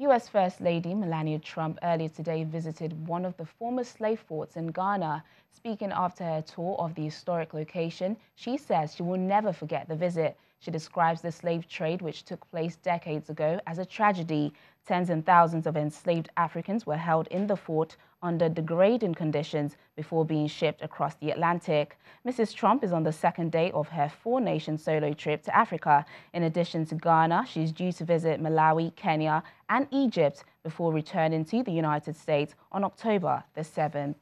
U.S. First Lady Melania Trump earlier today visited one of the former slave forts in Ghana. Speaking after her tour of the historic location, she says she will never forget the visit. She describes the slave trade, which took place decades ago, as a tragedy. Tens and thousands of enslaved Africans were held in the fort under degrading conditions before being shipped across the Atlantic. Mrs. Trump is on the second day of her four-nation solo trip to Africa. In addition to Ghana, she's due to visit Malawi, Kenya, and Egypt before returning to the United States on October the 7th.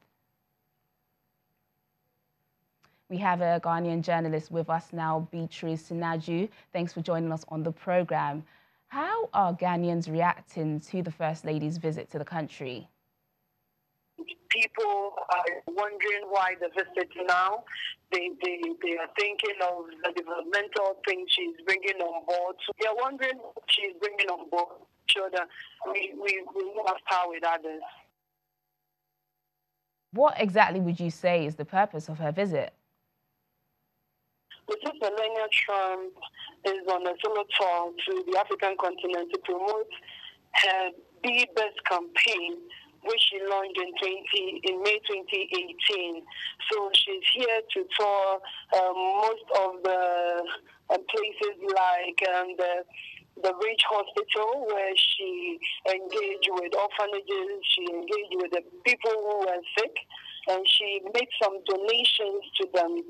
We have a Ghanaian journalist with us now, Beatrice Sinaju. Thanks for joining us on the program. How are Ghanaians reacting to the First Lady's visit to the country? People are wondering why the visit now. They are thinking of the developmental things she's bringing on board. So they are wondering what she's bringing on board, so that we move after with others. What exactly would you say is the purpose of her visit? Mrs. Melania Trump is on a solo tour to the African continent to promote her Be Best campaign, which she launched in May 2018. So she's here to tour most of the places like the Rich Hospital, where she engaged with orphanages, she engaged with the people who were sick, and she made some donations to them,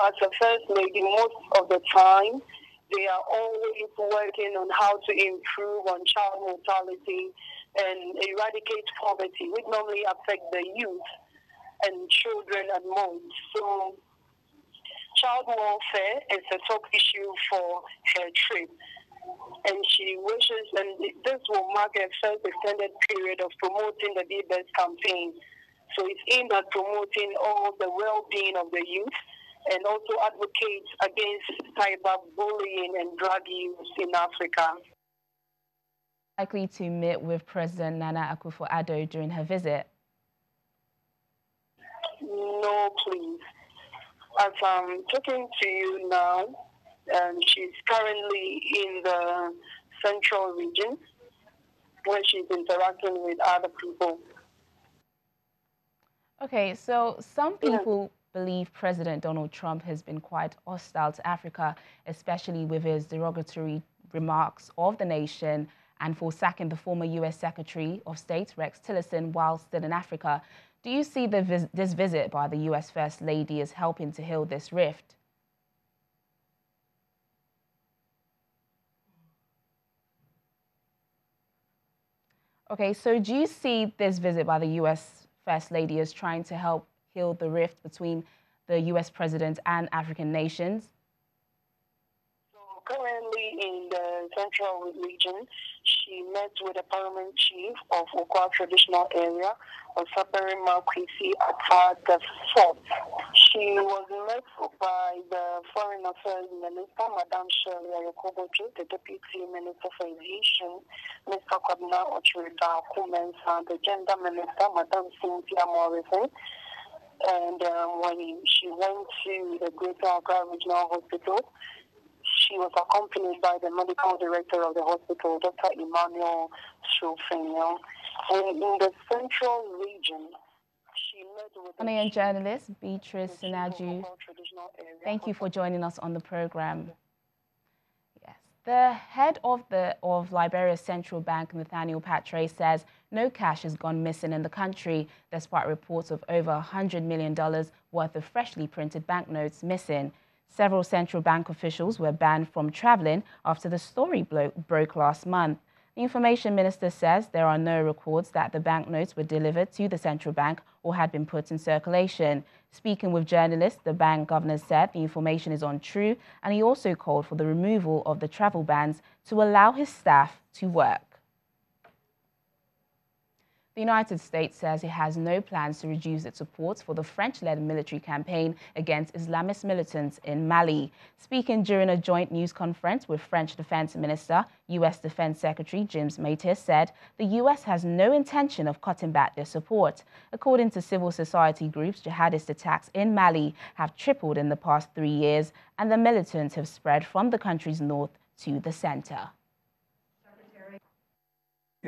as a first lady, most of the time, they are always working on how to improve on child mortality and eradicate poverty, which normally affect the youth and children at most. So child welfare is a top issue for her trip. And she wishes, and this will mark her first extended period of promoting the Be Best campaign. So it's aimed at promoting all the well-being of the youth and also advocates against cyberbullying and drug use in Africa. Likely to meet with President Nana Akufo-Addo during her visit? No, please. As I'm talking to you now, she's currently in the central region where she's interacting with other people. Okay, so some people believe President Donald Trump has been quite hostile to Africa, especially with his derogatory remarks of the nation and for sacking the former U.S. Secretary of State, Rex Tillerson, while still in Africa. Do you see this visit by the U.S. First Lady as helping to heal this rift? Okay, so do you see this visit by the U.S. First Lady as trying to help heal the rift between the U.S. president and African nations? So currently in the central region, she met with the paramount chief of Okwa traditional area, Osapere Marquisi, at the fort. She was met by the Foreign Affairs Minister, Madame Shirley Ayokobojo, the Deputy Minister for Aviation, Mr. Kwabena Ochirida Kumensa, the Gender Minister, Madame Cynthia Morrison. And when she went to the Greater Accra Regional Hospital, she was accompanied by the medical director of the hospital, Dr. Emmanuel Shofenyo. And in the central region, she met with Ghanaian journalist Beatrice Sinaju. Thank you for joining us on the program. Yes, the head of Liberia's central bank, Nathaniel Patre, says no cash has gone missing in the country, despite reports of over $100 million worth of freshly printed banknotes missing. Several central bank officials were banned from traveling after the story broke last month. The information minister says there are no records that the banknotes were delivered to the central bank or had been put in circulation. Speaking with journalists, the bank governor said the information is untrue, and he also called for the removal of the travel bans to allow his staff to work. The United States says it has no plans to reduce its support for the French-led military campaign against Islamist militants in Mali. Speaking during a joint news conference with French Defense Minister, U.S. Defense Secretary James Mattis said the U.S. has no intention of cutting back their support. According to civil society groups, jihadist attacks in Mali have tripled in the past 3 years, and the militants have spread from the country's north to the center.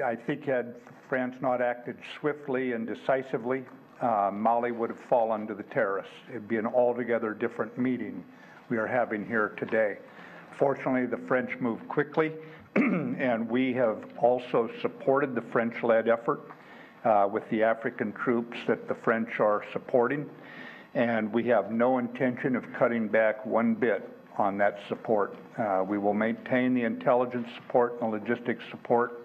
I think had France not acted swiftly and decisively, Mali would have fallen to the terrorists. It'd be an altogether different meeting we are having here today. Fortunately, the French moved quickly, and we have also supported the French-led effort with the African troops that the French are supporting, and we have no intention of cutting back one bit on that support. We will maintain the intelligence support and logistics support,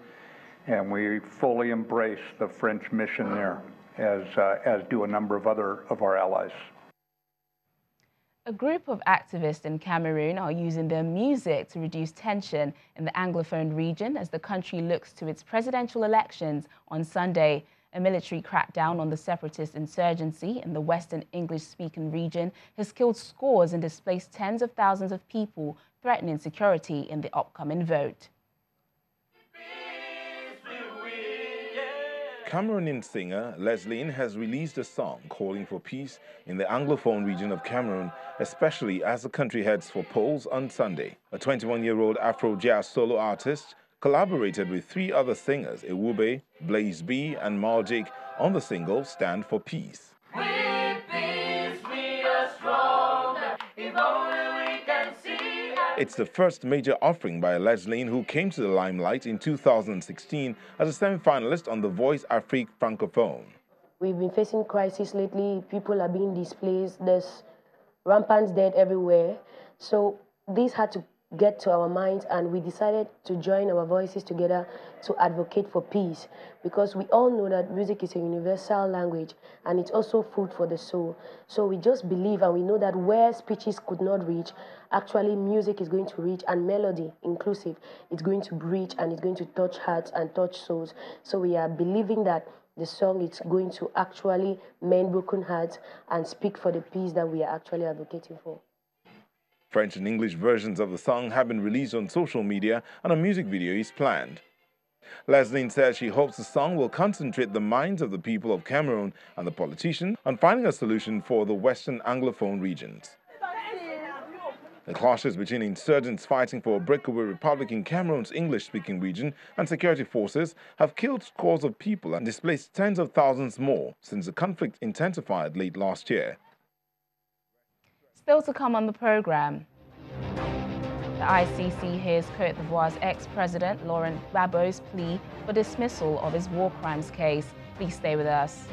and we fully embrace the French mission there, as do a number of other of our allies. A group of activists in Cameroon are using their music to reduce tension in the Anglophone region as the country looks to its presidential elections on Sunday. A military crackdown on the separatist insurgency in the Western English-speaking region has killed scores and displaced tens of thousands of people, threatening security in the upcoming vote. Cameroonian singer Leslie has released a song calling for peace in the Anglophone region of Cameroon, especially as the country heads for polls on Sunday. A 21-year-old Afro jazz solo artist collaborated with three other singers, Ewube, Blaze B, and Marjake, on the single Stand for Peace. With peace we are strong, if only we can see. It's the first major offering by Leslie, who came to the limelight in 2016 as a semi-finalist on The Voice Afrique Francophone. We've been facing crisis lately. People are being displaced. There's rampant death everywhere. So this had to get to our minds, and we decided to join our voices together to advocate for peace, because we all know that music is a universal language and it's also food for the soul. So we just believe and we know that where speeches could not reach, actually music is going to reach, and melody inclusive, it's going to reach and it's going to touch hearts and touch souls. So we are believing that the song is going to actually mend broken hearts and speak for the peace that we are actually advocating for. French and English versions of the song have been released on social media, and a music video is planned. Leslie says she hopes the song will concentrate the minds of the people of Cameroon and the politicians on finding a solution for the Western Anglophone regions. The clashes between insurgents fighting for a breakaway republic in Cameroon's English-speaking region and security forces have killed scores of people and displaced tens of thousands more since the conflict intensified late last year. Still to come on the program, the ICC hears Côte d'Ivoire's ex-president Laurent Gbagbo's plea for dismissal of his war crimes case. Please stay with us.